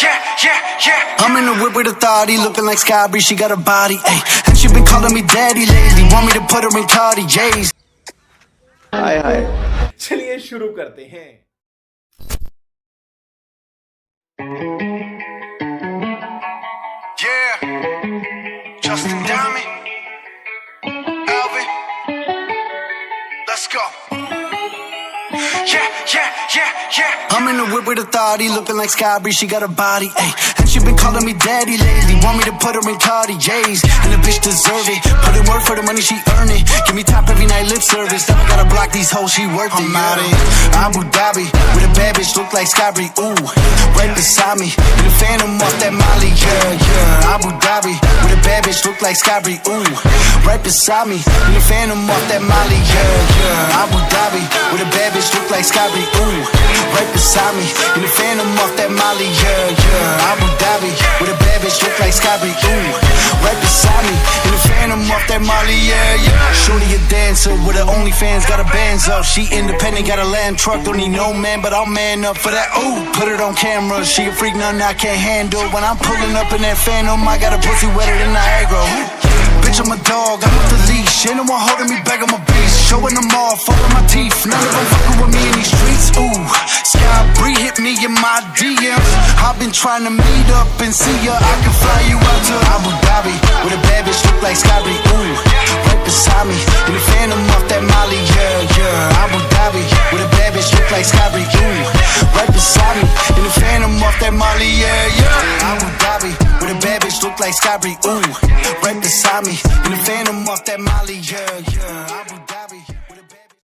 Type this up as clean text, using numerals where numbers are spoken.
I'm in the whip with authority, looking like Sky, she got a body, ayy. And she been calling me daddy lately, want me to put her in Cardi-J's. हाय हाय, चलिए शुरू करते हैं। Justin Diamond, Alvin, let's go. I'm in the whip with authority, looking like Sky, she got a body, ayy. And she been calling me daddy lately, want me to put her in Cardi-J's. And the bitch deserve it, put in work for the money, she earn it. Give me top every night, lip service, then I gotta block these hoes, she worth it. I'm out in Abu Dhabi, with a bad bitch, look like Sky, ooh. Right beside me, in the phantom off that Molly, yeah. Abu Dhabi, with a bad bitch, look like Sky, ooh. Right beside me, in the phantom off that Molly, yeah. Abu Dhabi, with a bad bitch, look like Sky, ooh. Right beside me, in the phantom off that Molly, yeah. Abu Dhabi, with a bad bitch, look like Sky, ooh. Right beside me, in the phantom off that Molly, yeah. Shorty a dancer with her OnlyFans, got her bands up. She independent, got a land truck, don't need no man, but I'll man up for that. Ooh, put it on camera, she a freak, nothing I can't handle. When I'm pulling up in that phantom, I got a pussy wetter than Niagara. Bitch, I'm a dog, I'm with the leash. Ain't no one holding me back, I'm a beast. Showing them all, falling my teeth. None of them fucking with me in these streets. Ooh, Sky Bree hit me in my DMs. I've been trying to meet up and see ya. I can fly you out to Abu Dhabi, with a bad bitch look like Sky Bree. Ooh, right beside me, in the phantom off that Molly, yeah. Abu Dhabi, with a bad bitch look like Sky Bree. Ooh, right beside me, in the phantom off that Molly, yeah. Abu Dhabi, with a bad bitch look like Sky Bree. Ooh, right beside me, in the phantom off that Molly, yeah.